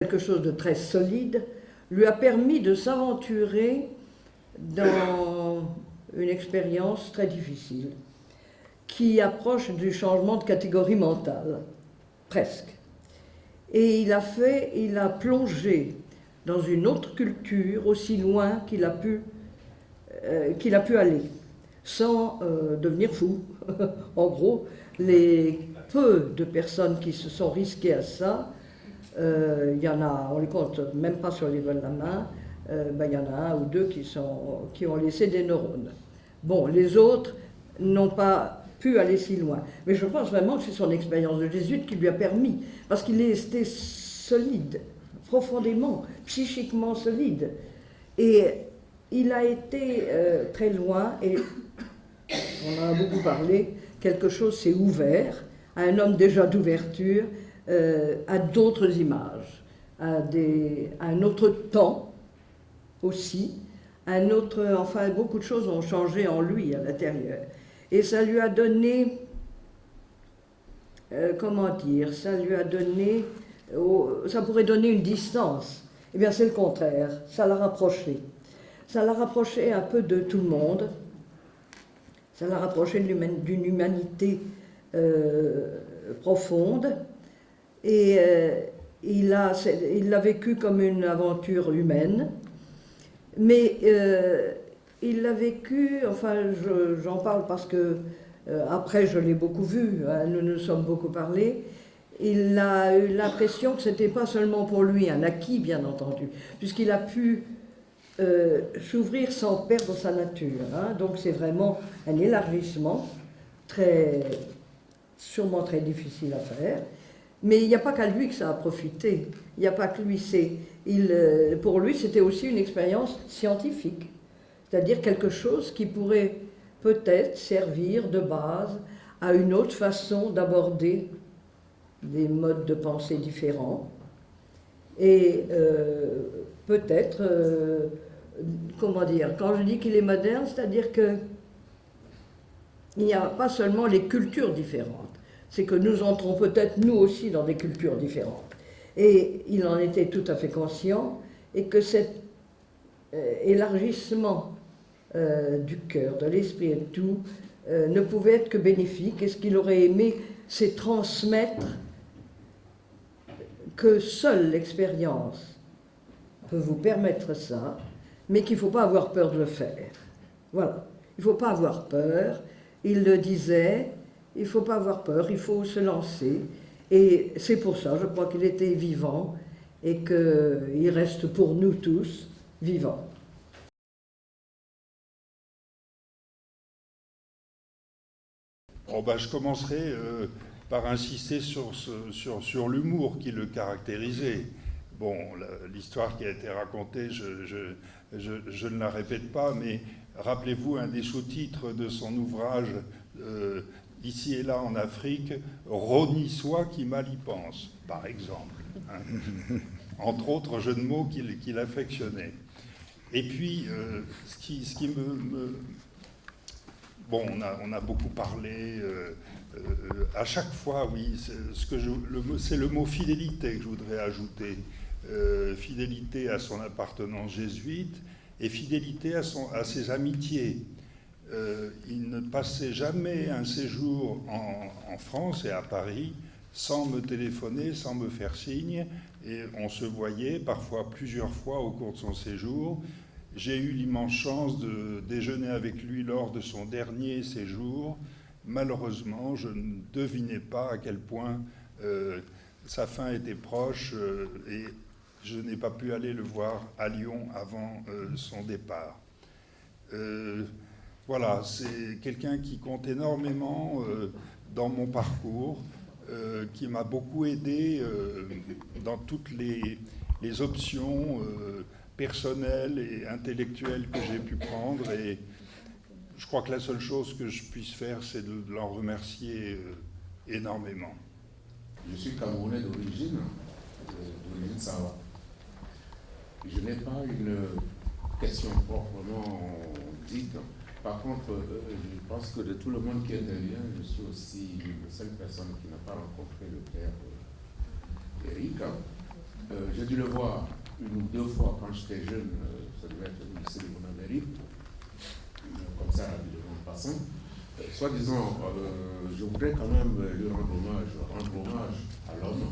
quelque chose de très solide, lui a permis de s'aventurer dans une expérience très difficile, qui approche du changement de catégorie mentale, presque. Et il a plongé dans une autre culture aussi loin qu'il a pu aller, sans devenir fou. En gros, les peu de personnes qui se sont risquées à ça, il y en a, on les compte même pas sur les doigts de la main, il y en a un ou deux qui ont laissé des neurones. Bon, les autres n'ont pas pu aller si loin. Mais je pense vraiment que c'est son expérience de jésuite qui lui a permis, parce qu'il est resté solide, profondément, psychiquement solide. Et il a été très loin, et on en a beaucoup parlé, quelque chose s'est ouvert à un homme déjà d'ouverture, à d'autres images, à un autre temps aussi, enfin beaucoup de choses ont changé en lui à l'intérieur. Et ça lui a donné, ça pourrait donner une distance. Eh bien c'est le contraire, ça l'a rapproché. Ça l'a rapproché un peu de tout le monde, ça l'a rapproché d'une humanité profonde. Et il l'a vécu comme une aventure humaine, mais il l'a vécu, enfin j'en parle parce que après je l'ai beaucoup vu, hein, nous nous sommes beaucoup parlé, il a eu l'impression que ce n'était pas seulement pour lui un acquis, bien entendu, puisqu'il a pu s'ouvrir sans perdre sa nature, hein, donc c'est vraiment un élargissement sûrement très difficile à faire. Mais il n'y a pas qu'à lui que ça a profité. Il n'y a pas que lui. Pour lui, c'était aussi une expérience scientifique. C'est-à-dire quelque chose qui pourrait peut-être servir de base à une autre façon d'aborder des modes de pensée différents. Et peut-être, quand je dis qu'il est moderne, c'est-à-dire qu'il n'y a pas seulement les cultures différentes, c'est que nous entrons peut-être nous aussi dans des cultures différentes. Et il en était tout à fait conscient, et que cet élargissement du cœur, de l'esprit et de tout, ne pouvait être que bénéfique. Et ce qu'il aurait aimé, c'est transmettre que seule l'expérience peut vous permettre ça, mais qu'il ne faut pas avoir peur de le faire. Voilà, il ne faut pas avoir peur. Il le disait, il ne faut pas avoir peur, il faut se lancer. Et c'est pour ça, je crois qu'il était vivant et qu'il reste pour nous tous vivant. Oh je commencerai par insister sur l'humour qui le caractérisait. Bon, l'histoire qui a été racontée, je ne la répète pas, mais rappelez-vous un des sous-titres de son ouvrage Ici et là en Afrique, Roni soit qui mal y pense, par exemple. Hein. Entre autres jeux de mots qu'il affectionnait. Et puis, ce qui me... Bon, on a beaucoup parlé, à chaque fois, oui, c'est le mot fidélité que je voudrais ajouter. Fidélité à son appartenance jésuite et fidélité à ses amitiés. Il ne passait jamais un séjour en France et à Paris sans me téléphoner, sans me faire signe, et on se voyait parfois plusieurs fois au cours de son séjour. J'ai eu l'immense chance de déjeuner avec lui lors de son dernier séjour. Malheureusement, je ne devinais pas à quel point sa fin était proche et je n'ai pas pu aller le voir à Lyon avant son départ. Voilà, c'est quelqu'un qui compte énormément dans mon parcours, qui m'a beaucoup aidé dans toutes les options personnelles et intellectuelles que j'ai pu prendre. Et je crois que la seule chose que je puisse faire, c'est de l'en remercier énormément. Je suis Camerounais d'origine Sava. Je n'ai pas une question proprement dite. Par contre, je pense que de tout le monde qui intervient, je suis aussi la seule personne qui n'a pas rencontré le père Eric. J'ai dû le voir une ou deux fois quand j'étais jeune, ça devait être au lycée de Bonamérique, comme ça, rapidement passant. Soi-disant, je voudrais quand même lui rendre hommage à l'homme,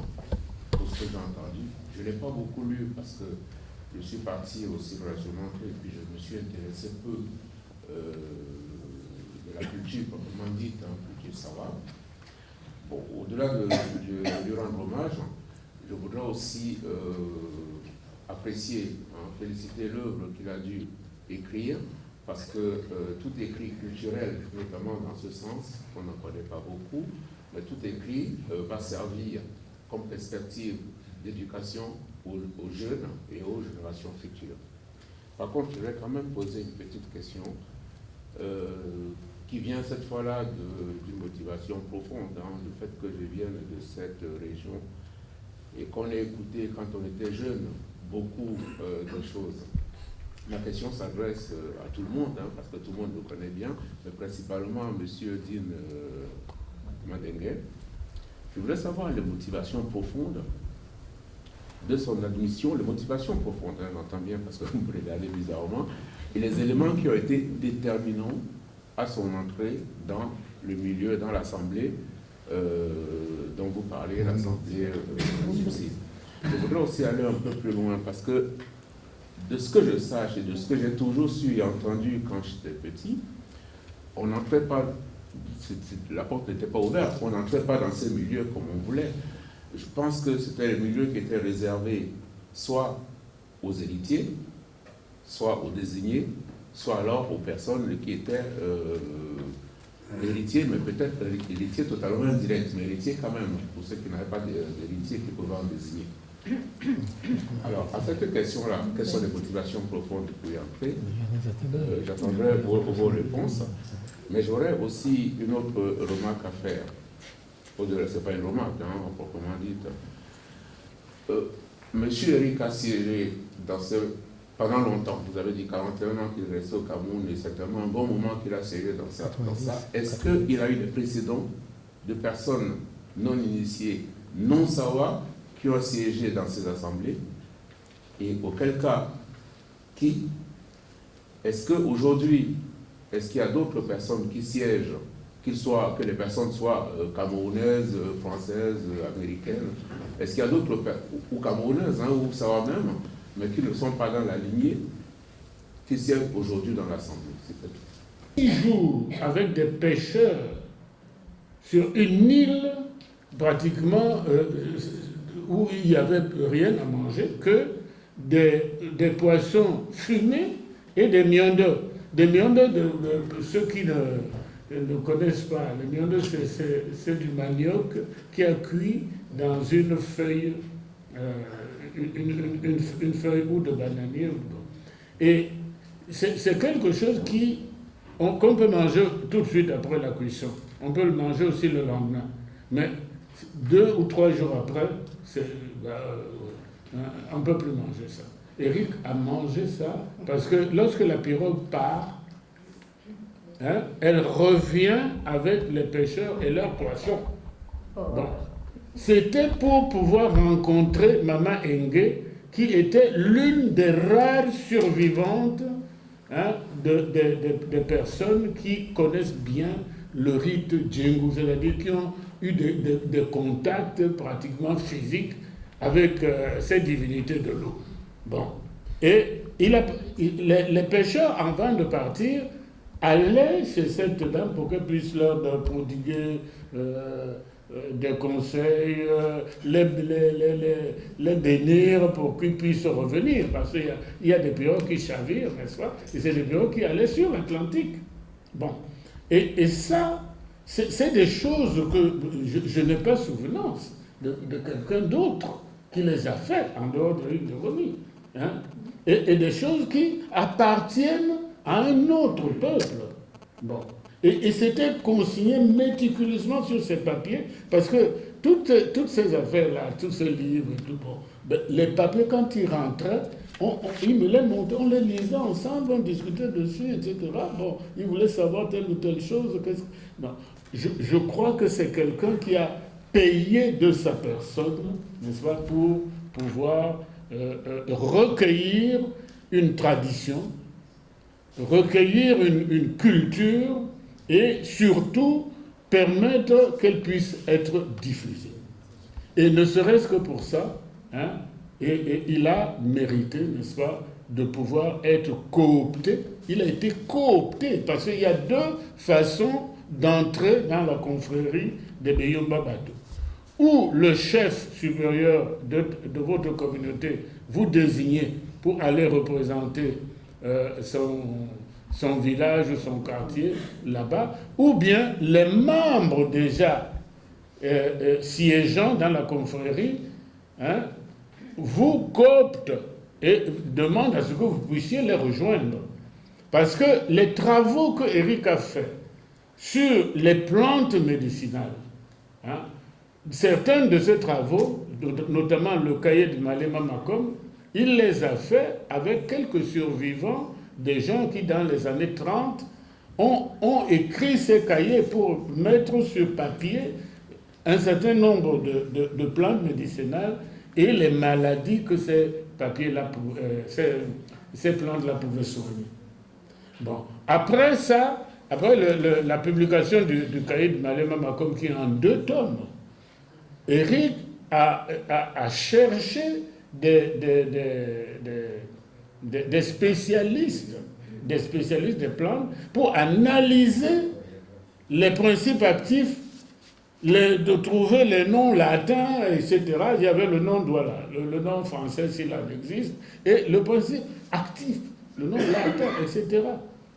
pour ce que j'ai entendu. Je ne l'ai pas beaucoup lu parce que je suis parti au civilisation et puis je me suis intéressé peu de la culture proprement dite, culture savane. Bon, au-delà de lui rendre hommage, je voudrais aussi apprécier, féliciter l'œuvre qu'il a dû écrire, parce que tout écrit culturel, notamment dans ce sens, on n'en connaît pas beaucoup, mais tout écrit va servir comme perspective d'éducation aux jeunes et aux générations futures. Par contre, je vais quand même poser une petite question qui vient cette fois-là d'une motivation profonde, le fait que je vienne de cette région et qu'on ait écouté quand on était jeune beaucoup de choses. Ma question s'adresse à tout le monde, parce que tout le monde le connaît bien, mais principalement à M. Dean Mandengue. Je voudrais savoir les motivations profondes de son admission, les motivations profondes, j'entends bien parce que vous me regardez bizarrement, et les éléments qui ont été déterminants à son entrée dans le milieu, dans l'Assemblée dont vous parlez, l'Assemblée subside. Je voudrais aussi aller un peu plus loin parce que de ce que je sache et de ce que j'ai toujours su et entendu quand j'étais petit, on n'entrait pas, la porte n'était pas ouverte, on n'entrait pas dans ces milieux comme on voulait. Je pense que c'était le milieu qui était réservé soit aux héritiers, soit aux désignés, soit alors aux personnes qui étaient héritiers, mais peut-être héritiers totalement indirects, mais héritiers quand même, pour ceux qui n'avaient pas d'héritiers qui pouvaient en désigner. Alors, à cette question-là, quelles sont les motivations profondes pour y entrer? J'attendrai vos réponses, mais j'aurais aussi une autre remarque à faire. Ce n'est pas une remarque, proprement dite. Monsieur Eric a siégé pendant longtemps. Vous avez dit 41 ans qu'il restait au Cameroun et certainement un bon moment qu'il a siégé dans ça. Est-ce qu'il a eu des précédents de personnes non initiées, non sawa, qui ont siégé dans ces assemblées? Et auquel cas, qui? Est-ce qu'aujourd'hui, est-ce qu'il y a d'autres personnes qui siègent, que les personnes soient camerounaises, françaises, américaines? Est-ce qu'il y a d'autres ou camerounaises, ou sawa même, mais qui ne sont pas dans la lignée, qui siègent aujourd'hui dans l'Assemblée? 6 jours avec des pêcheurs sur une île pratiquement où il n'y avait rien à manger que des poissons fumés et des miandeurs. Des miandeurs, de ceux qui ne connaissent pas, les miandeurs, c'est du manioc qui est cuit dans une feuille, une feuille ou de bananier. Et c'est quelque chose qu'on peut manger tout de suite après la cuisson. On peut le manger aussi le lendemain. Mais 2 ou 3 jours après, on ne peut plus manger ça. Eric a mangé ça parce que lorsque la pirogue part, elle revient avec les pêcheurs et leurs poissons. Bon. C'était pour pouvoir rencontrer Maman Engue, qui était l'une des rares survivantes de personnes qui connaissent bien le rite Djingu, c'est-à-dire qui ont eu des contacts pratiquement physiques avec ces divinités de l'eau. Bon. Et les pêcheurs, avant de partir, allaient chez cette dame pour qu'elle puisse leur prodiguer des conseils, les bénir pour qu'ils puissent revenir. Parce qu'il y a des pirogues qui chavirent, n'est-ce pas? Et c'est des pirogues qui allaient sur l'Atlantique. Bon. Et ça, c'est des choses que je n'ai pas souvenance de quelqu'un d'autre qui les a faites en dehors de l'île de Rony. Et des choses qui appartiennent à un autre peuple. Bon. Et c'était consigné méticuleusement sur ces papiers, parce que toutes ces affaires-là, tous ces livres, les papiers, quand ils rentraient, ils me les montraient, on les lisait ensemble, on discutait dessus, etc. Bon, ils voulaient savoir telle ou telle chose. Non. Je crois que c'est quelqu'un qui a payé de sa personne, n'est-ce pas, pouvoir recueillir une tradition, recueillir une culture et surtout permettre qu'elle puisse être diffusée. Et ne serait-ce que pour ça, hein, et il a mérité, n'est-ce pas, de pouvoir être coopté. Il a été coopté parce qu'il y a deux façons d'entrer dans la confrérie des Beyumba Bato. Ou le chef supérieur de votre communauté vous désignez pour aller représenter son village ou son quartier là-bas, ou bien les membres déjà siégeant dans la confrérie, hein, vous cooptent et demandent à ce que vous puissiez les rejoindre. Parce que les travaux que Eric a fait sur les plantes médicinales, hein, certains de ces travaux, notamment le cahier de Malema Makom, il les a faits avec quelques survivants, des gens qui, dans les années 30, ont écrit ces cahiers pour mettre sur papier un certain nombre de plantes médicinales et les maladies que ces papiers-là, ces plantes-là pouvaient soigner. Bon, après ça, après la publication du cahier de Malema Makom, qui est en 2 tomes, Eric a cherché des spécialistes des plantes pour analyser les principes actifs, de trouver les noms latins, etc. Il y avait le nom douala, le nom français s'il en existe, et le principe actif, le nom latin, etc.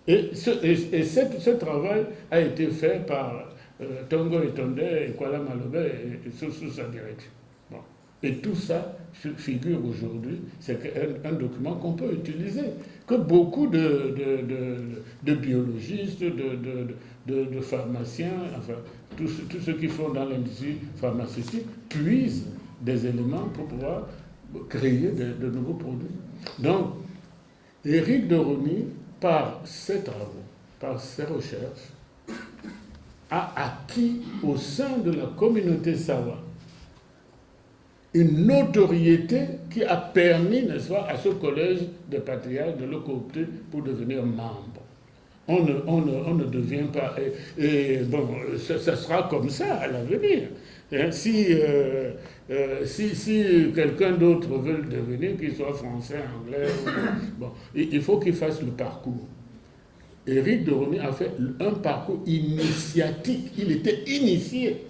Et ce travail a été fait par Tongo Etonde et Kuala Malobe sous sa direction. Bon. Et tout ça figure aujourd'hui, c'est un document qu'on peut utiliser, que beaucoup de biologistes, de pharmaciens, enfin, tous ceux qui font dans l'industrie pharmaceutique puisent des éléments pour pouvoir créer de nouveaux produits. Donc, Éric de Rony, par ses travaux, par ses recherches, a acquis au sein de la communauté Sawa une notoriété qui a permis, n'est-ce pas, à ce collège des patriarches de le coopter pour devenir membre. On ne devient pas... Et bon, ça sera comme ça à l'avenir. Hein, si quelqu'un d'autre veut le devenir, qu'il soit français, anglais, bon, il faut qu'il fasse le parcours. Éric de Rony a fait un parcours initiatique. Il était initié.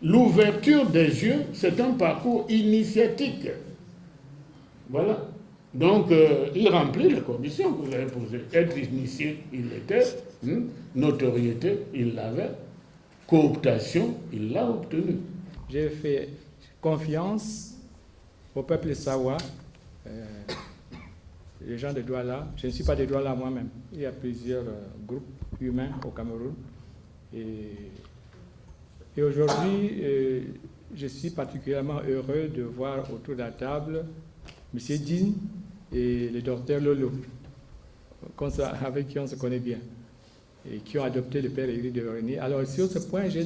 L'ouverture des yeux, c'est un parcours initiatique. Voilà. Donc, il remplit les conditions que vous avez posées. Être initié, il l'était. Notoriété, il l'avait. Cooptation, il l'a obtenue. J'ai fait confiance au peuple Sawa, les gens de Douala. Je ne suis pas de Douala moi-même. Il y a plusieurs groupes humains au Cameroun. Et aujourd'hui, je suis particulièrement heureux de voir autour de la table M. Din et le docteur Lolo, avec qui on se connaît bien, et qui ont adopté le père Éric de Rony. Alors sur ce point, je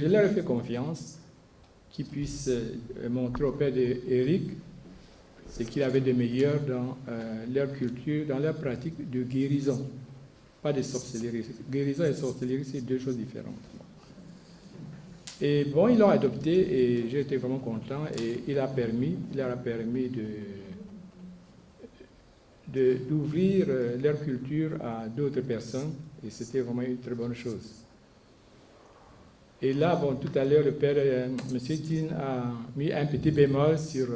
leur ai fait confiance, qu'ils puissent montrer au père Éric ce qu'il avait de meilleur dans leur culture, dans leur pratique de guérison, pas de sorcellerie. Guérison et sorcellerie, c'est 2 choses différentes. Et bon, ils l'ont adopté et j'ai été vraiment content et il leur a permis d'ouvrir leur culture à d'autres personnes et c'était vraiment une très bonne chose. Et là, bon, tout à l'heure, le père, M. Tin, a mis un petit bémol sur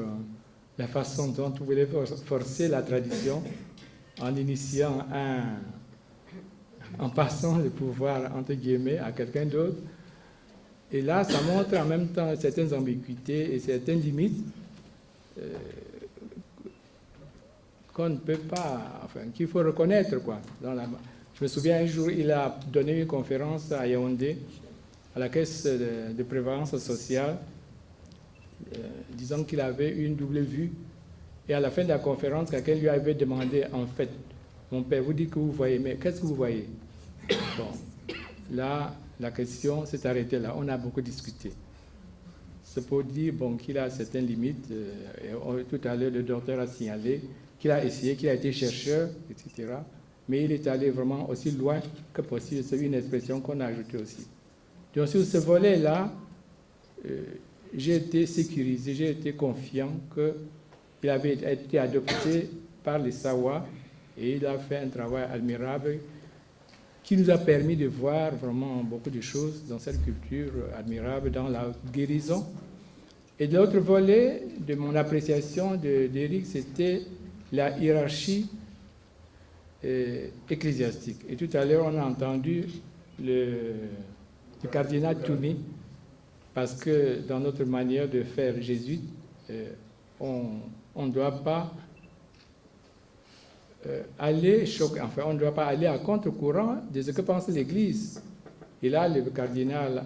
la façon dont on voulait forcer la tradition en initiant en passant le pouvoir, entre guillemets, à quelqu'un d'autre. Et là, ça montre en même temps certaines ambiguïtés et certaines limites qu'on ne peut pas, enfin, qu'il faut reconnaître, quoi. Je me souviens un jour, il a donné une conférence à Yaoundé, à la caisse de prévoyance sociale, disant qu'il avait une double vue. Et à la fin de la conférence, quelqu'un lui avait demandé, en fait, mon père, vous dites que vous voyez, mais qu'est-ce que vous voyez? Bon, là, la question s'est arrêtée là. On a beaucoup discuté. c'est pour dire bon, qu'il a certaines limites. Tout à l'heure, le docteur a signalé qu'il a essayé, qu'il a été chercheur, etc. Mais il est allé vraiment aussi loin que possible. C'est une expression qu'on a ajoutée aussi. Donc sur ce volet-là, j'ai été sécurisé, j'ai été confiant qu'il avait été adopté par les Sawa et il a fait un travail admirable qui nous a permis de voir vraiment beaucoup de choses dans cette culture admirable, dans la guérison. Et de l'autre volet de mon appréciation d'Éric, c'était la hiérarchie ecclésiastique. Et tout à l'heure, on a entendu le cardinal Toumi, parce que dans notre manière de faire jésuite, on ne doit pas aller on ne doit pas aller à contre-courant de ce que pense l'Église. Et là, le cardinal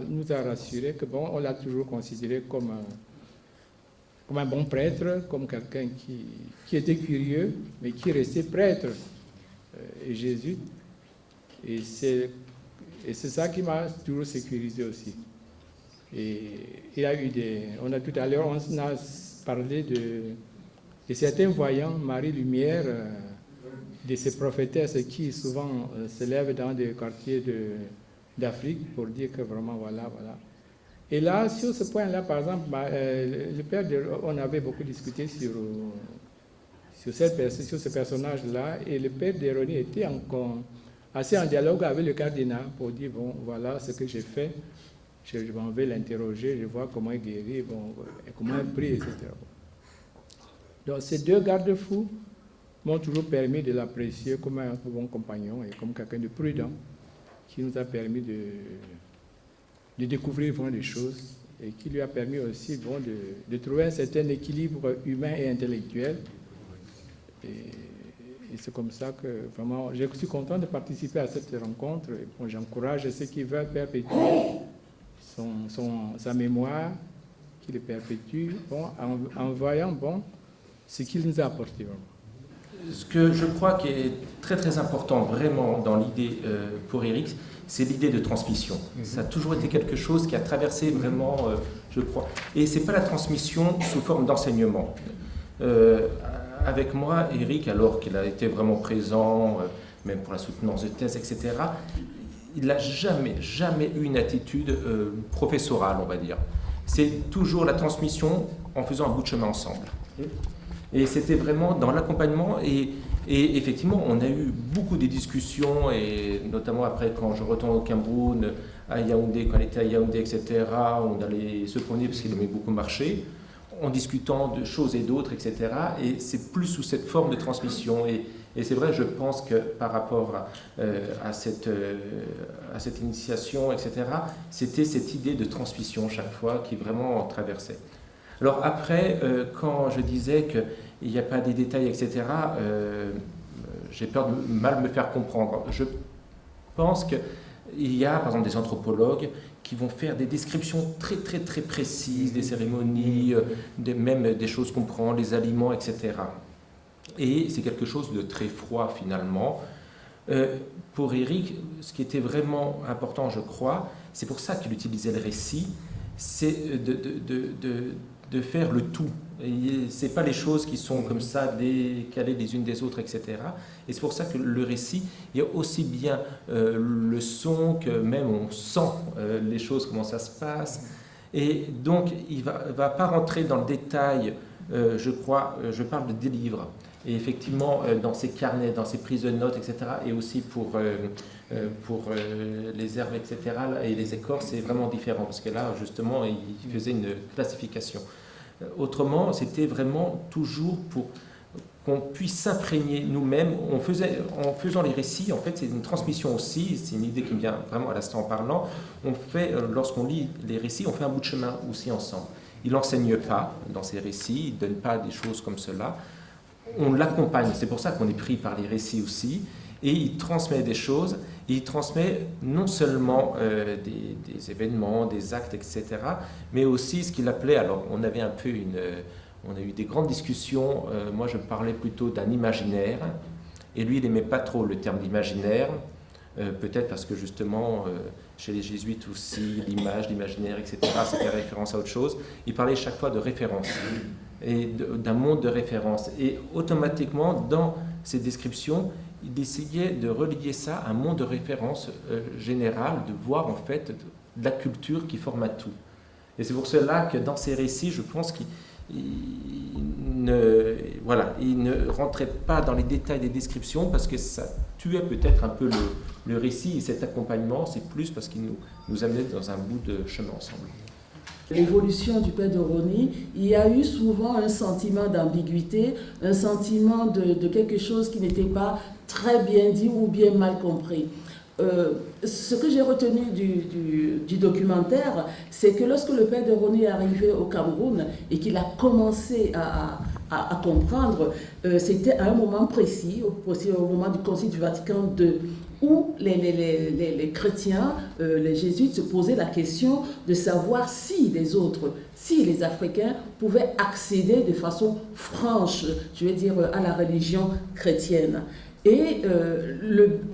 nous a rassuré que bon, on l'a toujours considéré comme un bon prêtre, comme quelqu'un qui était curieux, mais qui restait prêtre et jésuite. Et c'est ça qui m'a toujours sécurisé aussi. Et il a eu tout à l'heure, on a parlé de certains voyants, Marie-Lumière, de ces prophétesses qui souvent se lèvent dans des quartiers d'Afrique pour dire que vraiment, voilà. Et là, sur ce point-là, par exemple, le père on avait beaucoup discuté sur ce personnage-là, et le père d'Héronie était assez en dialogue avec le cardinal pour dire, bon, voilà ce que j'ai fait, je m'en vais l'interroger, je vois comment il guérit, bon, et comment il prie, etc. Donc ces deux garde-fous m'ont toujours permis de l'apprécier comme un bon compagnon et comme quelqu'un de prudent qui nous a permis de découvrir vraiment des choses et qui lui a permis aussi bon, de trouver un certain équilibre humain et intellectuel. Et c'est comme ça que vraiment, je suis content de participer à cette rencontre. Et bon, j'encourage ceux qui veulent perpétuer sa mémoire, qui le perpétue, bon, en voyant bon, ce qu'il nous a apporté. Vraiment. Ce que je crois qui est très très important vraiment dans l'idée pour Éric, c'est l'idée de transmission. Ça a toujours été quelque chose qui a traversé vraiment, je crois. Et ce n'est pas la transmission sous forme d'enseignement. Avec moi, Éric, alors qu'il a été vraiment présent, même pour la soutenance de thèse, etc., il n'a jamais eu une attitude professorale, on va dire. C'est toujours la transmission en faisant un bout de chemin ensemble. Et c'était vraiment dans l'accompagnement et effectivement, on a eu beaucoup de discussions, et notamment après quand je retourne au Cameroun, à Yaoundé, quand il était à Yaoundé, etc., on allait se promener parce qu'il aimait beaucoup marcher, en discutant de choses et d'autres, etc. Et c'est plus sous cette forme de transmission. Et c'est vrai, je pense que par rapport à cette initiation, etc., c'était cette idée de transmission chaque fois qui vraiment traversait. Alors après, quand je disais qu'il n'y a pas des détails, etc., j'ai peur de mal me faire comprendre. Je pense qu'il y a, par exemple, des anthropologues qui vont faire des descriptions très, très, très précises des cérémonies, même des choses qu'on prend, les aliments, etc. Et c'est quelque chose de très froid, finalement. Pour Éric, ce qui était vraiment important, je crois, c'est pour ça qu'il utilisait le récit, c'est de faire le tout. Ce n'est pas les choses qui sont comme ça, décalées les unes des autres, etc. Et c'est pour ça que le récit, il y a aussi bien le son que même on sent les choses, comment ça se passe. Et donc, il ne va pas rentrer dans le détail, je crois, je parle des livres. Et effectivement, dans ses carnets, dans ses prises de notes, etc., et aussi pour les herbes, etc., et les écorces, c'est vraiment différent, parce que là, justement, il faisait une classification. Autrement, c'était vraiment toujours pour qu'on puisse s'imprégner nous-mêmes. En faisant les récits, en fait, c'est une transmission aussi, c'est une idée qui me vient vraiment à l'instant en parlant. Lorsqu'on lit les récits, on fait un bout de chemin aussi ensemble. Il n'enseigne pas dans ses récits, il ne donne pas des choses comme cela. On l'accompagne, c'est pour ça qu'on est pris par les récits aussi, et il transmet des choses, et il transmet non seulement des événements, des actes, etc., mais aussi ce qu'il appelait, alors on avait on a eu des grandes discussions, moi je parlais plutôt d'un imaginaire, et lui il n'aimait pas trop le terme d'imaginaire, peut-être parce que justement, chez les jésuites aussi, l'image, l'imaginaire, etc., c'était référence à autre chose. Il parlait chaque fois de référence, et d'un monde de référence. Et automatiquement, dans ces descriptions, il essayait de relier ça à un monde de référence général, de voir en fait de la culture qui forme à tout. Et c'est pour cela que dans ces récits, je pense qu'il ne rentrait pas dans les détails des descriptions parce que ça tuait peut-être un peu le récit et cet accompagnement, c'est plus parce qu'il nous amenait dans un bout de chemin ensemble. L'évolution du père de Rosny, il y a eu souvent un sentiment d'ambiguïté, un sentiment de quelque chose qui n'était pas très bien dit ou bien mal compris. Ce que j'ai retenu du documentaire, c'est que lorsque le père de Rosny est arrivé au Cameroun et qu'il a commencé à comprendre, c'était à un moment précis, au moment du Concile du Vatican II, où les chrétiens, les jésuites se posaient la question de savoir si les autres, si les Africains pouvaient accéder de façon franche, je vais dire, à la religion chrétienne. Et